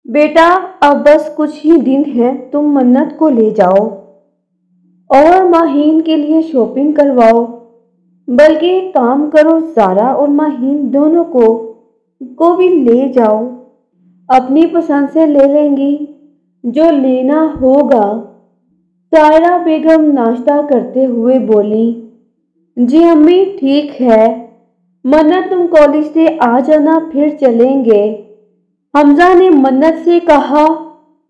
बेटा, अब बस कुछ ही दिन है, तुम मन्नत को ले जाओ और माहीन के लिए शॉपिंग करवाओ। बल्कि एक काम करो, सारा और माहीन दोनों को भी ले जाओ। अपनी पसंद से ले लेंगी जो लेना होगा। सायरा बेगम नाश्ता करते हुए बोली, जी अम्मी, ठीक है। मन्नत, तुम कॉलेज से आ जाना, फिर चलेंगे। हमजा ने मन्नत से कहा,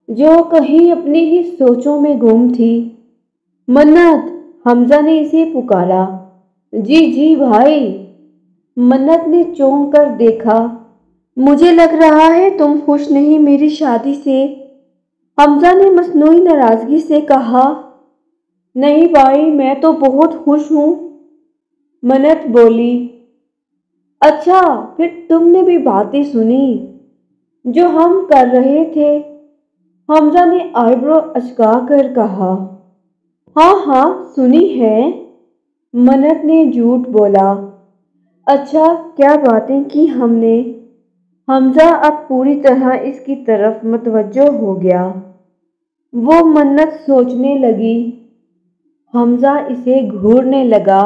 जो कहीं अपनी ही सोचों में गुम थी। मन्नत, हमजा ने इसे पुकारा। जी जी भाई। मन्नत ने चौंक कर देखा। मुझे लग रहा है तुम खुश नहीं मेरी शादी से। हमजा ने मसनूई नाराजगी से कहा। नहीं भाई, मैं तो बहुत खुश हूँ, मन्नत बोली। अच्छा, फिर तुमने भी बातें सुनी जो हम कर रहे थे? हमजा ने आईब्रो अचका कर कहा। हाँ हाँ, सुनी है, मन्नत ने झूठ बोला। अच्छा, क्या बातें की हमने? हमजा अब पूरी तरह इसकी तरफ मुतवज्जो हो गया। वो मन्नत सोचने लगी, हमजा इसे घूरने लगा।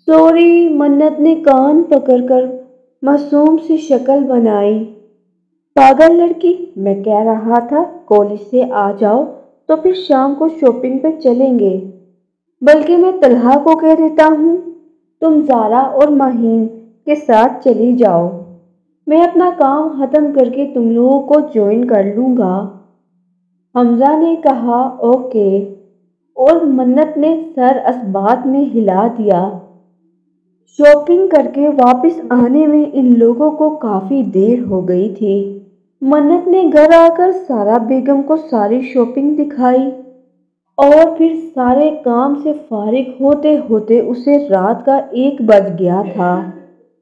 सॉरी, मन्नत ने कान पकड़कर मासूम सी शक्ल बनाई। पागल लड़की, मैं कह रहा था कॉलेज से आ जाओ तो फिर शाम को शॉपिंग पे चलेंगे। बल्कि मैं तलहा को कह देता हूँ, तुम ज़ारा और माहीन के साथ चली जाओ। मैं अपना काम ख़त्म करके तुम लोगों को ज्वाइन कर लूँगा। हमजा ने कहा, ओके, और मन्नत ने सर असबात में हिला दिया। शॉपिंग करके वापस आने में इन लोगों को काफ़ी देर हो गई थी। मन्नत ने घर आकर सारा बेगम को सारी शॉपिंग दिखाई और फिर सारे काम से फारिग होते होते उसे रात का 1 बज गया था।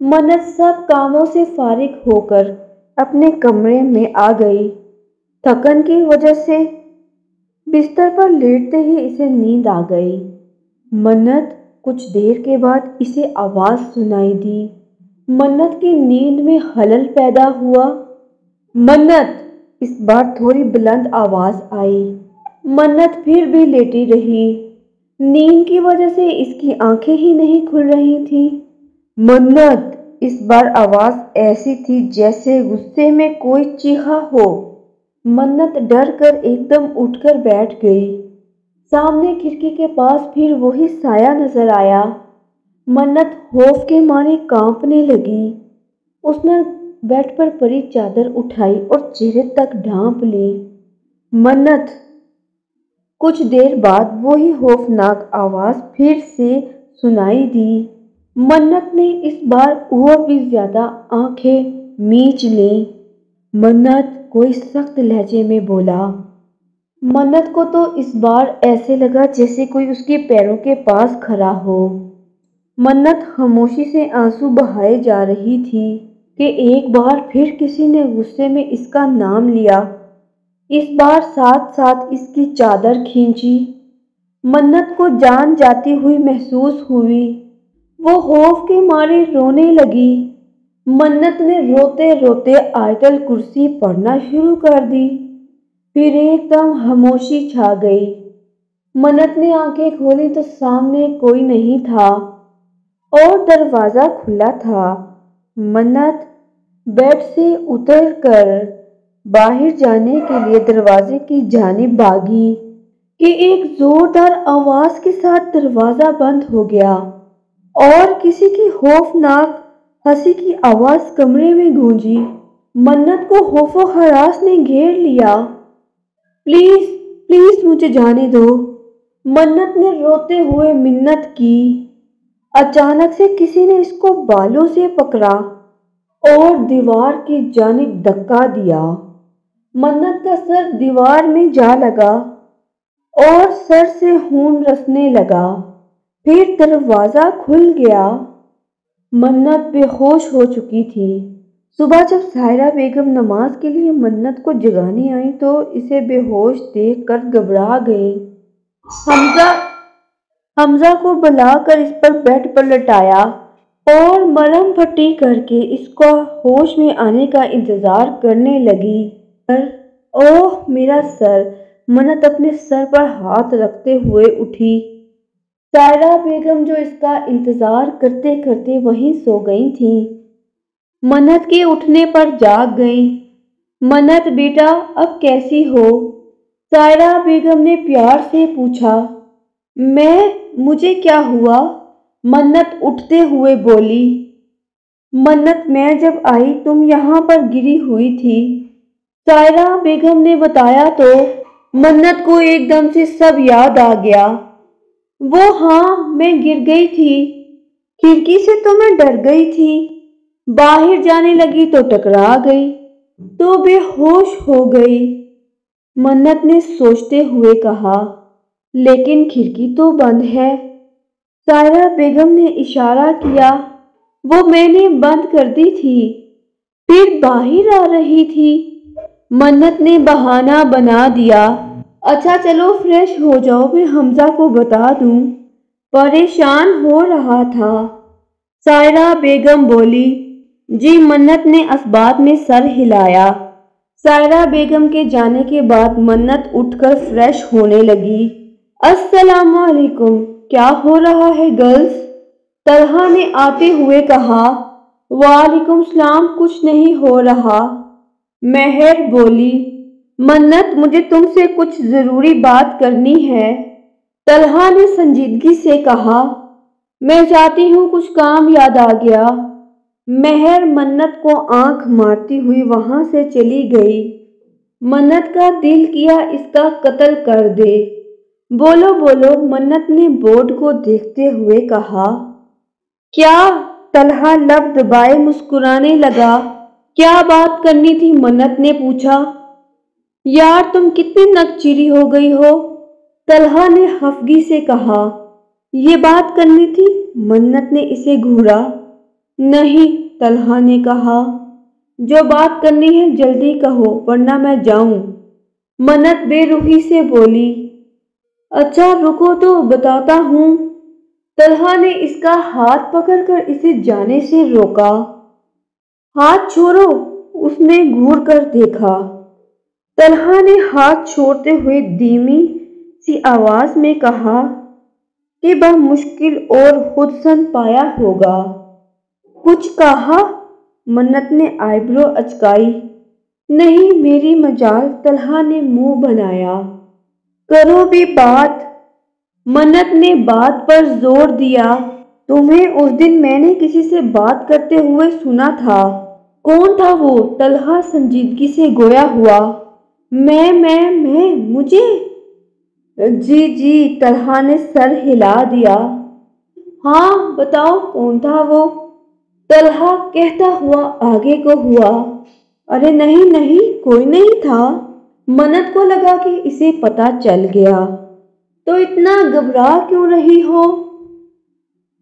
मन्नत सब कामों से फारिग होकर अपने कमरे में आ गई। थकन की वजह से बिस्तर पर लेटते ही इसे नींद आ गई। मन्नत, कुछ देर के बाद इसे आवाज़ सुनाई दी। मन्नत की नींद में खलल पैदा हुआ। मन्नत, इस बार थोड़ी बुलंद आवाज़ आई। मन्नत फिर भी लेटी रही। नींद की वजह से इसकी आंखें ही नहीं खुल रही थी। मन्नत, इस बार आवाज़ ऐसी थी जैसे गुस्से में कोई चीखा हो। मन्नत डर कर एकदम उठकर बैठ गई। सामने खिड़की के पास फिर वही साया नजर आया। मन्नत खौफ के मारे कांपने लगी। उसने बेड पर पड़ी चादर उठाई और चेहरे तक ढांप ली। मन्नत, कुछ देर बाद वही खौफनाक आवाज़ फिर से सुनाई दी। मन्नत ने इस बार और भी ज्यादा आंखें मीच लीं। मन्नत, कोई सख्त लहजे में बोला। मन्नत को तो इस बार ऐसे लगा जैसे कोई उसके पैरों के पास खड़ा हो। मन्नत खामोशी से आंसू बहाए जा रही थी कि एक बार फिर किसी ने गुस्से में इसका नाम लिया। इस बार साथ साथ इसकी चादर खींची। मन्नत को जान जाती हुई महसूस हुई। वो खौफ के मारे रोने लगी। मन्नत ने रोते रोते आयतल कुर्सी पढ़ना शुरू कर दी। फिर एकदम खामोशी छा गई। मन्नत ने आंखें खोली तो सामने कोई नहीं था और दरवाज़ा खुला था। मन्नत बेड से उतरकर बाहर जाने के लिए दरवाजे की जानिब भागी कि एक जोरदार आवाज़ के साथ दरवाज़ा बंद हो गया और किसी की खौफनाक हंसी की आवाज़ कमरे में गूंजी। मन्नत को खौफो हरास ने घेर लिया। प्लीज़ प्लीज़ मुझे जाने दो, मन्नत ने रोते हुए मिन्नत की। अचानक से किसी ने इसको बालों से पकड़ा और दीवार की जानिब धक्का दिया। मन्नत का सर दीवार में जा लगा और सर से खून रसने लगा। फिर दरवाज़ा खुल गया। मन्नत बेहोश हो चुकी थी। सुबह जब सायरा बेगम नमाज के लिए मन्नत को जगाने आई तो इसे बेहोश देखकर घबरा गई। हमजा को बुलाकर इस पर बेड पर लटाया और मरहम पट्टी करके इसको होश में आने का इंतज़ार करने लगी। اوہ میرا سر! منت اپنے سر پر ہاتھ رکھتے ہوئے اٹھی۔ سائرہ بیگم جو اس کا انتظار کرتے کرتے وہیں سو گئی تھیں، منت کے اٹھنے پر جاگ گئیں۔ منت بیٹا اب کیسی ہو؟ سائرہ بیگم نے پیار سے پوچھا۔ مجھے کیا ہوا؟ منت اٹھتے ہوئے بولی۔ منت میں جب آئی تم یہاں پر گری ہوئی تھی، سائرہ بیگم نے بتایا تو منت کو ایک دم سے سب یاد آ گیا۔ وہ ہاں میں گر گئی تھی، کھڑکی سے تو میں ڈر گئی تھی، باہر جانے لگی تو ٹکرا گئی تو بے ہوش ہو گئی، منت نے سوچتے ہوئے کہا۔ لیکن کھڑکی تو بند ہے، سائرہ بیگم نے اشارہ کیا۔ وہ میں نے بند کر دی تھی، پھر باہر آ رہی تھی، منت نے بہانہ بنا دیا۔ اچھا چلو فریش ہو جاؤ، میں حمزہ کو بتا دوں، پریشان ہو رہا تھا، سائرہ بیگم بولی۔ جی منت نے اس بات میں سر ہلایا۔ سائرہ بیگم کے جانے کے بعد منت اٹھ کر فریش ہونے لگی۔ السلام علیکم، کیا ہو رہا ہے گرلز؟ طلحہ نے آتے ہوئے کہا۔ وعلیکم السلام، کچھ نہیں ہو رہا، مہر بولی۔ منت مجھے تم سے کچھ ضروری بات کرنی ہے، طلحہ نے سنجیدگی سے کہا۔ میں چاہتی ہوں کچھ کام یاد آ گیا، مہر منت کو آنکھ مارتی ہوئی وہاں سے چلی گئی۔ منت کا دل کیا اس کا قتل کر دے۔ بولو بولو، منت نے بورڈ کو دیکھتے ہوئے کہا۔ کیا؟ طلحہ لب دبائے مسکرانے لگا۔ کیا بات کرنی تھی؟ منت نے پوچھا۔ یار تم کتنی نکچیری ہو گئی ہو، طلحہ نے خفگی سے کہا۔ یہ بات کرنی تھی؟ منت نے اسے گھورا۔ نہیں، طلحہ نے کہا، جو بات کرنی ہے جلدی کہو ورنہ میں جاؤں، منت بے رخی سے بولی۔ اچھا رکو تو بتاتا ہوں، طلحہ نے اس کا ہاتھ پکڑ کر اسے جانے سے روکا۔ ہاتھ چھوڑو، اس نے گھور کر دیکھا۔ طلحہ نے ہاتھ چھوڑتے ہوئے دھیمی سی آواز میں کہا کہ بمشکل اور خود سن پایا ہوگا۔ کچھ کہا؟ منت نے آئی برو اچکائی۔ نہیں میری مجال، طلحہ نے منہ بنایا۔ کرو بھی بات، منت نے بات پر زور دیا۔ تمہیں اس دن میں نے کسی سے بات کرتے ہوئے سنا تھا، کون تھا وہ؟ طلحہ سنجیدگی سے گویا ہوا۔ مجھے؟ جی، طلحہ نے سر ہلا دیا۔ ہاں بتاؤ کون تھا وہ؟ طلحہ کہتا ہوا آگے کو ہوا۔ ارے نہیں کوئی نہیں تھا، منت کو لگا کہ اسے پتہ چل گیا۔ تو اتنا گھبرا کیوں رہی ہو؟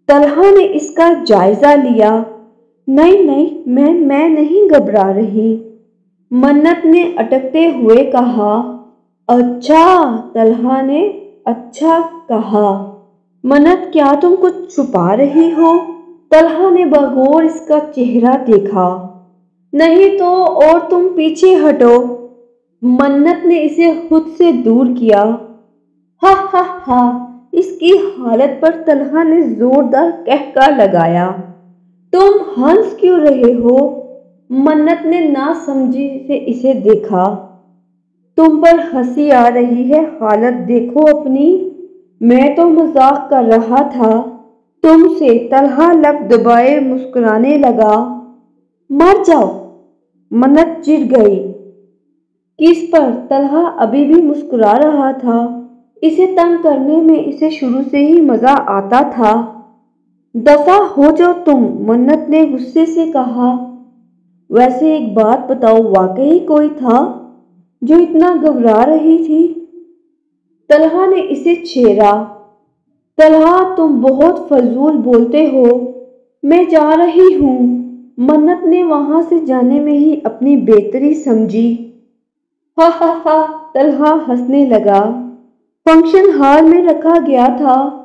طلحہ نے اس کا جائزہ لیا۔ نہیں میں نہیں گھبرا رہی، منت نے اٹکتے ہوئے کہا۔ اچھا، طلحہ نے اچھا کہا۔ منت کیا تم کچھ چھپا رہی ہو؟ طلحہ نے بغور اس کا چہرہ دیکھا۔ نہیں تو اور تم پیچھے ہٹو، منت نے اسے خود سے دور کیا۔ ہا، اس کی حالت پر طلحہ نے زوردار قہقہ لگایا۔ تم ہنس کیوں رہے ہو؟ منت نے ناسمجھی سے اسے دیکھا۔ تم پر ہنسی آ رہی ہے، حالت دیکھو اپنی، میں تو مذاق کر رہا تھا تم سے، طلحہ لب دبائے مسکرانے لگا۔ مر جاؤ، منت چڑ گئی۔ کس پر؟ طلحہ ابھی بھی مسکرا رہا تھا، اسے تنگ کرنے میں اسے شروع سے ہی مزہ آتا تھا۔ دفع ہو جاؤ تم، منت نے غصے سے کہا۔ ویسے ایک بات بتاؤ، واقعی کوئی تھا جو اتنا گھبرا رہی تھی؟ طلحہ نے اسے چھیڑا۔ طلحہ تم بہت فضول بولتے ہو، میں جا رہی ہوں، منت نے وہاں سے جانے میں ہی اپنی بہتری سمجھی۔ ہا، طلحہ ہنسنے لگا۔ فنکشن ہال میں رکھا گیا تھا،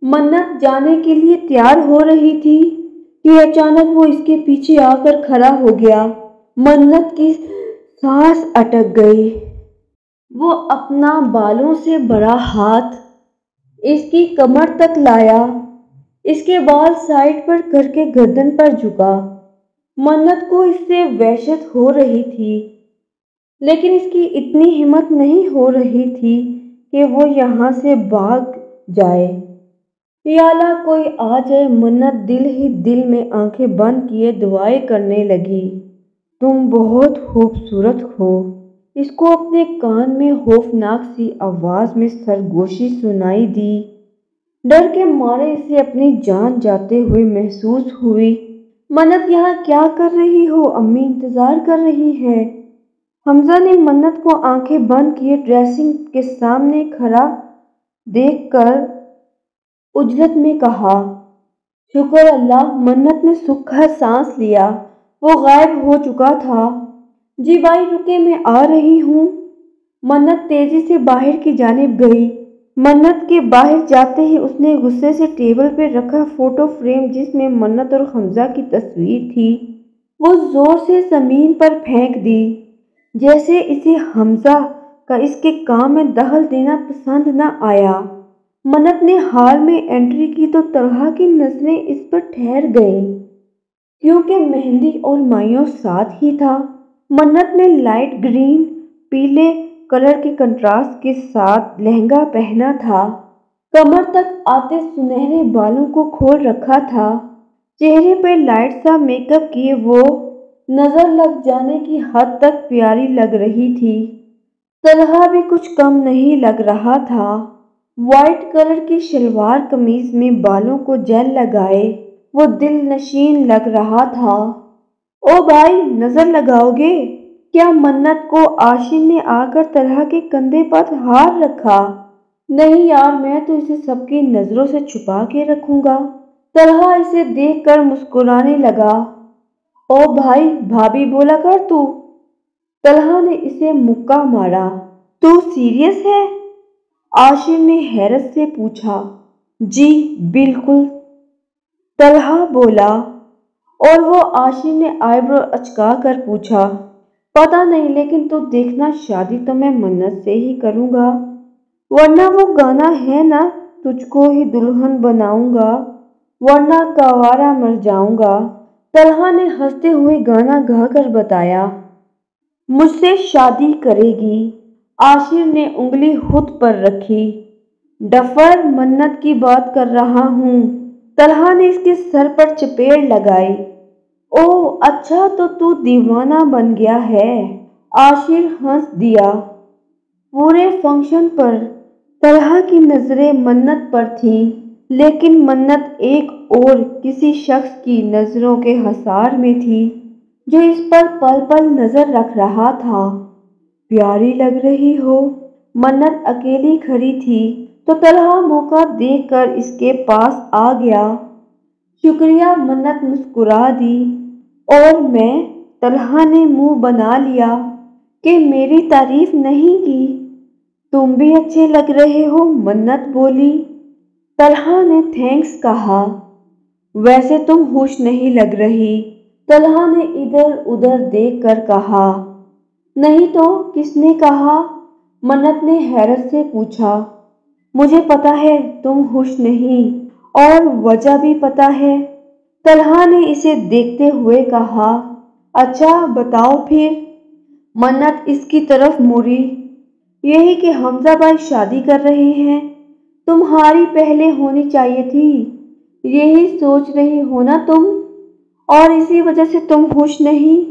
منت جانے کے لیے تیار ہو رہی تھی کہ اچانک وہ اس کے پیچھے آ کر کھڑا ہو گیا۔ منت کی सांस अटक गई। वो अपना बालों से बड़ा हाथ इसकी कमर तक लाया, इसके बाल साइड पर करके गर्दन पर झुका। मन्नत को इससे वहशत हो रही थी, लेकिन इसकी इतनी हिम्मत नहीं हो रही थी कि वो यहाँ से भाग जाए या ला कोई आ जाए। मन्नत दिल ही दिल में आंखें बंद किए दुआएं करने लगी। तुम बहुत खूबसूरत हो। इसको अपने कान में खौफनाक सी आवाज में सरगोशी सुनाई दी। डर के मारे इसे अपनी जान जाते हुए महसूस हुई। मन्नत यहाँ क्या कर रही हो? अम्मी इंतजार कर रही है। हमजा ने मन्नत को आंखें बंद किए ड्रेसिंग के सामने खड़ा देखकर उजलत में कहा। शुक्र अल्लाह, मन्नत ने सूखा सांस लिया। वो गायब हो चुका था। जी भाई रुके, मैं आ रही हूँ। मन्नत तेजी से बाहर की जानिब गई। मन्नत के बाहर जाते ही उसने गुस्से से टेबल पर रखा फोटो फ्रेम जिसमें मन्नत और हमजा की तस्वीर थी, वो जोर से जमीन पर फेंक दी। जैसे इसे हमजा का इसके काम में दखल देना पसंद न आया। मन्नत ने हाल में एंट्री की तो तलहा की नजरें इस पर ठहर गईं, क्योंकि मेहंदी और मायूस साथ ही था। मन्नत ने लाइट ग्रीन पीले कलर के कंट्रास्ट के साथ लहंगा पहना था। कमर तक आते सुनहरे बालों को खोल रखा था। चेहरे पर लाइट सा मेकअप किए वो नजर लग जाने की हद तक प्यारी लग रही थी। तलहा भी कुछ कम नहीं लग रहा था। वाइट कलर की शलवार कमीज में बालों को जेल लगाए वो दिल नशीन लग रहा था। ओ भाई, नजर लगाओगे क्या? मन्नत को आशिन ने आकर तलहा के कंधे पर हाथ रखा। नहीं यार, मैं तो इसे सबकी नजरों से छुपा के रखूंगा। तलहा इसे देखकर मुस्कुराने लगा। ओ भाई, भाभी बोला कर तू। तलहा ने इसे मुक्का मारा। तू सीरियस है? आशिर ने हैरत से पूछा। जी बिल्कुल, तलहा बोला। और वो आशिर ने आईब्रो अचका कर पूछा। पता नहीं, लेकिन तू देखना, शादी तो मैं मन्नत से ही करूंगा, वरना वो गाना है ना, तुझको ही दुल्हन बनाऊंगा वरना कवारा मर जाऊंगा। तलहा ने हंसते हुए गाना गाकर बताया। मुझसे शादी करेगी? आशिर ने उंगली खुद पर रखी। डफर, मन्नत की बात कर रहा हूँ। तलहा ने इसके सर पर चपेट लगाई। ओह अच्छा, तो तू दीवाना बन गया है। आशिर हंस दिया। पूरे फंक्शन पर तलहा की नजरें मन्नत पर थी, लेकिन मन्नत एक और किसी शख्स की नजरों के हसार में थी जो इस पर पल पल नजर रख रहा था। प्यारी लग रही हो। मन्नत अकेली खड़ी थी तो तलहा मौका देखकर इसके पास आ गया। शुक्रिया, मन्नत मुस्कुरा दी। और मैं? तलहा ने मुंह बना लिया कि मेरी तारीफ नहीं की। तुम भी अच्छे लग रहे हो, मन्नत बोली। तलहा ने थैंक्स कहा। वैसे तुम खुश नहीं लग रही, तलहा ने इधर उधर देखकर कहा। नहीं तो किसने कहा? मन्नत ने हैरत से पूछा। मुझे पता है तुम खुश नहीं, और वजह भी पता है। तलहा ने इसे देखते हुए कहा। अच्छा बताओ फिर। मन्नत इसकी तरफ मुड़ी। यही कि हमजा भाई शादी कर रहे हैं, तुम्हारी पहले होनी चाहिए थी, यही सोच रही हो ना तुम, और इसी वजह से तुम खुश नहीं।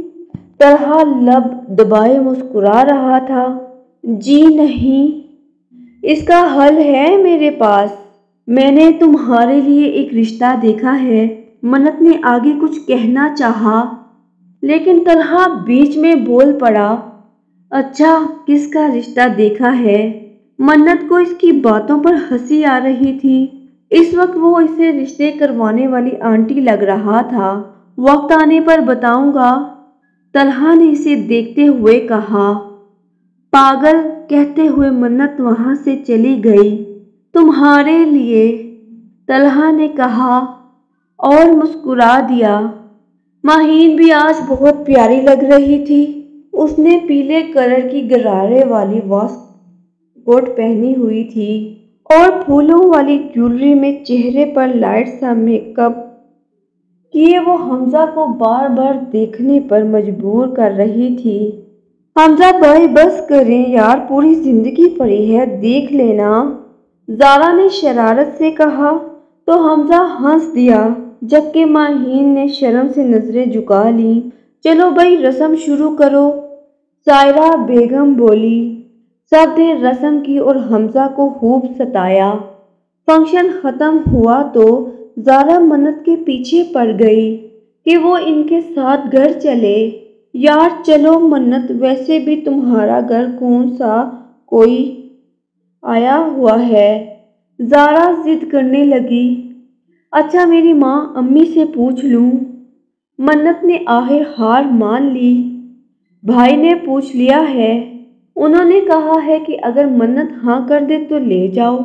तलहा लब दबाए मुस्कुरा रहा था। जी नहीं, इसका हल है मेरे पास। मैंने तुम्हारे लिए एक रिश्ता देखा है। मन्नत ने आगे कुछ कहना चाहा, लेकिन तलहा बीच में बोल पड़ा। अच्छा, किसका रिश्ता देखा है? मन्नत को इसकी बातों पर हंसी आ रही थी। इस वक्त वो इसे रिश्ते करवाने वाली आंटी लग रहा था। वक्त आने पर बताऊंगा, तलहा ने इसे देखते हुए कहा। पागल, कहते हुए मन्नत वहां से चली गई। तुम्हारे लिए, तलहा ने कहा और मुस्कुरा दिया। माहीन भी आज बहुत प्यारी लग रही थी। اس نے پیلے کلر کی غرارے والی واسک کوٹ پہنی ہوئی تھی اور پھولوں والی جویلری میں چہرے پر لائٹ سا میک اپ کیے وہ حمزہ کو بار بار دیکھنے پر مجبور کر رہی تھی۔ حمزہ بھائی بس کریں یار، پوری زندگی پڑی ہے، دیکھ لینا، زارا نے شرارت سے کہا تو حمزہ ہنس دیا، جبکہ ماہین نے شرم سے نظریں جھکا لیں۔ چلو بھائی رسم شروع کرو، سائرہ بیگم بولی۔ سب نے رسم کی اور حمزہ کو خوب ستایا۔ فنکشن ختم ہوا تو زارا منت کے پیچھے پڑ گئی کہ وہ ان کے ساتھ گھر چلے۔ یار چلو منت، ویسے بھی تمہارا گھر کون سا کوئی آیا ہوا ہے، زارا ضد کرنے لگی۔ اچھا میری ماں امی سے پوچھ لوں۔ منت نے آخر ہار مان لی۔ بھائی نے پوچھ لیا ہے، انہوں نے کہا ہے کہ اگر منت ہاں کر دے تو لے جاؤ،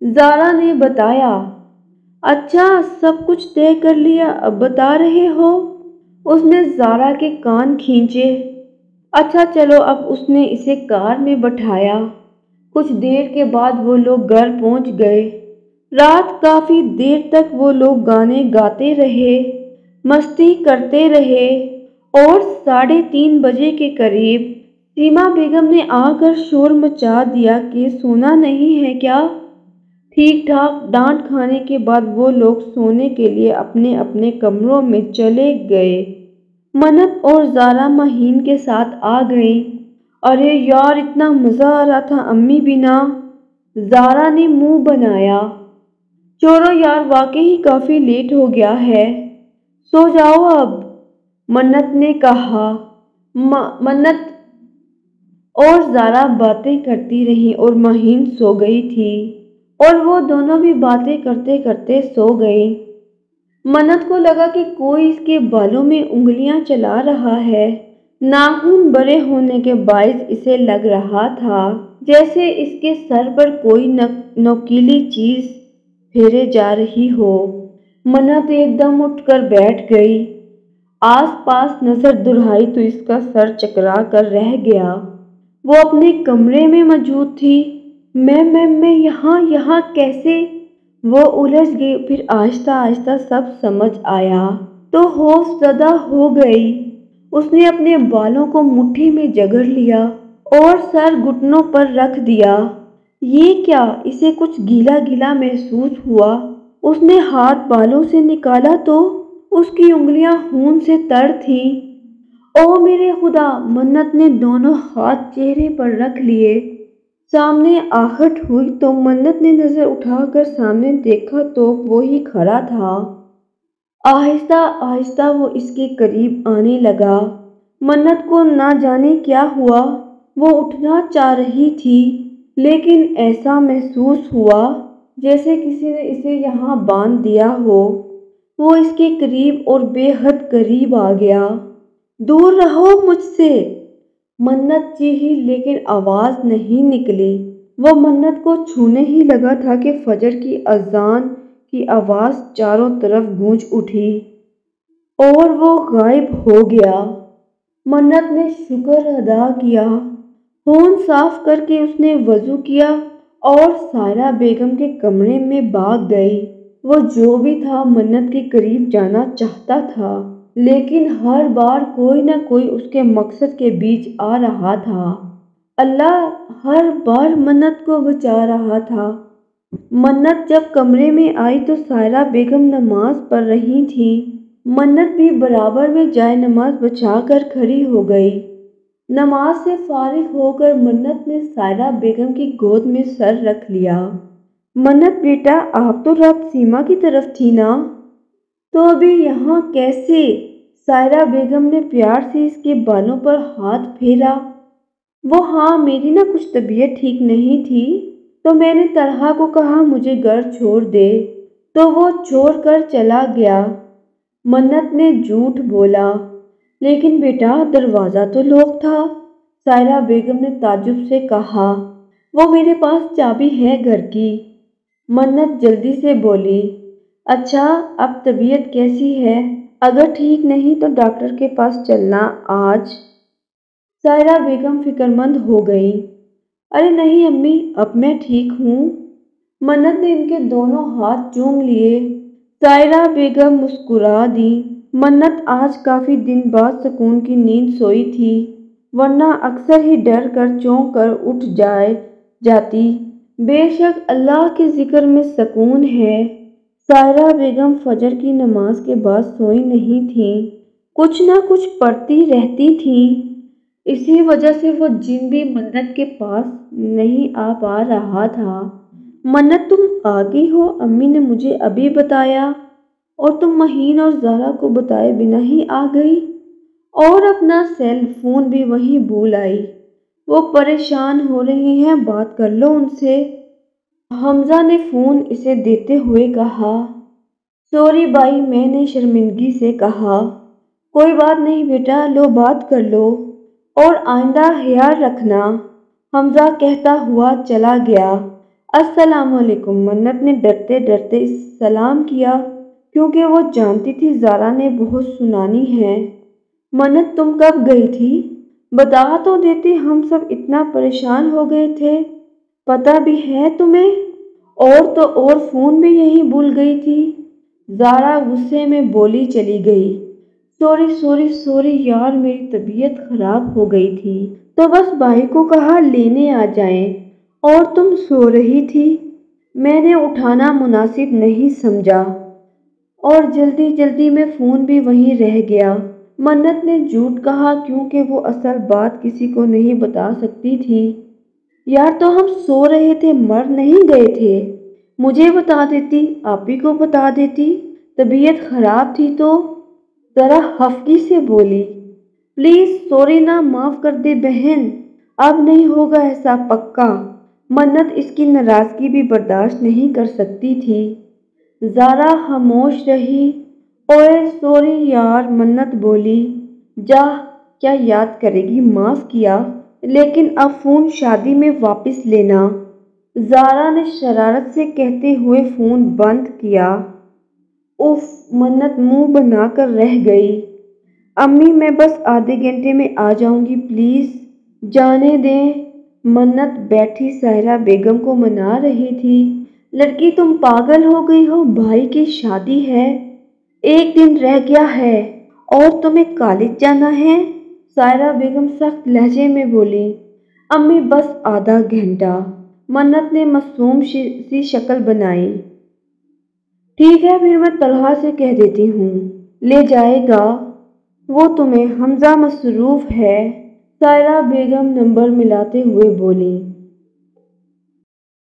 زارا نے بتایا۔ اچھا سب کچھ طے کر لیا، اب بتا رہے ہو؟ اس نے زارا کے کان کھینچے۔ اچھا چلو، اب اس نے اسے کار میں بٹھایا۔ کچھ دیر کے بعد وہ لوگ گھر پہنچ گئے۔ رات کافی دیر تک وہ لوگ گانے گاتے رہے، مستی کرتے رہے اور 3:30 بجے کے قریب سیما بیگم نے آ کر شور مچا دیا کہ سونا نہیں ہے کیا؟ ٹھیک ٹھاک ڈانٹ کھانے کے بعد وہ لوگ سونے کے لیے اپنے اپنے کمروں میں چلے گئے۔ منت اور زارا ماہین کے ساتھ آ گئیں۔ ارے یار اتنا مزہ آ رہا تھا، امی بھی نا، زارا نے منہ بنایا۔ چھوڑو یار، واقعی کافی لیٹ ہو گیا ہے، سو جاؤ اب، منت نے کہا۔ منت اور زارا باتیں کرتی رہیں اور ماہین سو گئی تھی اور وہ دونوں بھی باتیں کرتے کرتے سو گئیں۔ منت کو لگا کہ کوئی اس کے بالوں میں انگلیاں چلا رہا ہے۔ ناخن بڑے ہونے کے باعث اسے لگ رہا تھا جیسے اس کے سر پر کوئی نوکیلی چیز پھیرے جا رہی ہو۔ منت ایک دم اٹھ کر بیٹھ گئی، آس پاس نظر دہرائی تو اس کا سر چکرا کر رہ گیا۔ وہ اپنے کمرے میں موجود تھی۔ میں یہاں کیسے؟ وہ الجھ گئی، پھر آہستہ آہستہ سب سمجھ آیا تو خوف زدہ ہو گئی۔ اس نے اپنے بالوں کو مٹھی میں جگڑ لیا اور سر گھٹنوں پر رکھ دیا۔ یہ کیا؟ اسے کچھ گیلا گیلا محسوس ہوا۔ اس نے ہاتھ بالوں سے نکالا تو اس کی انگلیاں خون سے تر تھیں۔ او میرے خدا! منت نے دونوں ہاتھ چہرے پر رکھ لیے۔ سامنے آہٹ ہوئی تو منت نے نظر اٹھا کر سامنے دیکھا تو وہی کھڑا تھا۔ آہستہ آہستہ وہ اس کے قریب آنے لگا۔ منت کو نہ جانے کیا ہوا، وہ اٹھنا چاہ رہی تھی لیکن ایسا محسوس ہوا جیسے کسی نے اسے یہاں باندھ دیا ہو۔ وہ اس کے قریب اور بے حد قریب آ گیا۔ دور رہو مجھ سے، منت چیخی لیکن آواز نہیں نکلی۔ وہ منت کو چھونے ہی لگا تھا کہ فجر کی اذان کی آواز چاروں طرف گونج اٹھی اور وہ غائب ہو گیا۔ منت نے شکر ادا کیا۔ خون صاف کر کے اس نے وضو کیا اور سائرہ بیگم کے کمرے میں بھاگ گئی۔ وہ جو بھی تھا منت کے قریب جانا چاہتا تھا لیکن ہر بار کوئی نہ کوئی اس کے مقصد کے بیچ آ رہا تھا۔ اللہ ہر بار منت کو بچا رہا تھا۔ منت جب کمرے میں آئی تو سائرہ بیگم نماز پڑھ رہی تھیں۔ منت بھی برابر میں جائے نماز بچھا کر کھڑی ہو گئی۔ نماز سے فارغ ہو کر منت نے سائرہ بیگم کی گود میں سر رکھ لیا۔ منت بیٹا، آپ تو رات سیما کی طرف تھی نا، تو ابھی یہاں کیسے؟ سائرہ بیگم نے پیار سے اس کے بالوں پر ہاتھ پھیرا۔ وہ ہاں، میری نا کچھ طبیعت ٹھیک نہیں تھی تو میں نے طلحہ کو کہا مجھے گھر چھوڑ دے تو وہ چھوڑ کر چلا گیا۔ منت نے جھوٹ بولا۔ لیکن بیٹا دروازہ تو لاک تھا، سائرہ بیگم نے تعجب سے کہا۔ وہ میرے پاس چابی ہے گھر کی، منت جلدی سے بولی۔ اچھا اب طبیعت کیسی ہے؟ اگر ٹھیک نہیں تو ڈاکٹر کے پاس چلنا، آج सायरा बेगम फिक्रमंद हो गई। अरे नहीं अम्मी, अब मैं ठीक हूँ। मन्नत ने इनके दोनों हाथ चूम लिए। सायरा बेगम मुस्कुरा दी। मन्नत आज काफी दिन बाद सुकून की नींद सोई थी, वरना अक्सर ही डर कर चौंक कर उठ जाती। बेशक अल्लाह के जिक्र में सुकून है। सायरा बेगम फजर की नमाज के बाद सोई नहीं थी, कुछ ना कुछ पढ़ती रहती थी। इसी वजह से वो जिन भी मन्नत के पास नहीं आ पा रहा था। मन्नत तुम आ गई हो, अम्मी ने मुझे अभी बताया, और तुम महीन और ज़ारा को बताए बिना ही आ गई, और अपना सेल फोन भी वहीं भूल आई। वो परेशान हो रही हैं, बात कर लो उनसे। हमजा ने फ़ोन इसे देते हुए कहा। सॉरी बाई, मैंने शर्मिंदगी से कहा। कोई बात नहीं बेटा, लो बात कर लो, और आइंदा ख्याल रखना, हमजा कहता हुआ चला गया। अस्सलामुअलैकुम, मन्नत ने डरते डरते सलाम किया, क्योंकि वो जानती थी ज़ारा ने बहुत सुनानी है। मन्नत तुम कब गई थी? बता तो देती, हम सब इतना परेशान हो गए थे। पता भी है तुम्हें? और तो और फ़ोन भी यहीं भूल गई थी। ज़ारा गुस्से में बोली चली गई। सॉरी सॉरी सॉरी यार, मेरी तबीयत खराब हो गई थी, तो बस भाई को कहा लेने आ जाएं, और तुम सो रही थी, मैंने उठाना मुनासिब नहीं समझा, और जल्दी जल्दी में फ़ोन भी वहीं रह गया। मन्नत ने झूठ कहा, क्योंकि वो असल बात किसी को नहीं बता सकती थी। यार तो हम सो रहे थे, मर नहीं गए थे। मुझे बता देती, आप ही को बता देती, तबीयत खराब थी तो। जरा हफ्की से बोली। प्लीज सॉरी ना, माफ कर दे बहन, अब नहीं होगा ऐसा पक्का। मन्नत इसकी नाराजगी भी बर्दाश्त नहीं कर सकती थी। ज़ारा खामोश रही। ओए सॉरी यार, मन्नत बोली। जा, क्या याद करेगी, माफ किया, लेकिन अब फ़ोन शादी में वापस लेना। ज़ारा ने शरारत से कहते हुए फ़ोन बंद किया। उफ, मन्नत मुंह बनाकर रह गई। अम्मी मैं बस आधे घंटे में आ जाऊंगी, प्लीज़ जाने दें। मन्नत बैठी सायरा बेगम को मना रही थी। लड़की तुम पागल हो गई हो, भाई की शादी है, एक दिन रह गया है, और तुम्हें कॉलेज जाना है। सायरा बेगम सख्त लहजे में बोली। अम्मी बस आधा घंटा। मन्नत ने मासूम सी शक्ल बनाई। ठीक है, फिर मैं तलहा से कह देती हूँ, ले जाएगा वो तुम्हें, हमजा मसरूफ है। सायरा बेगम नंबर मिलाते हुए बोली।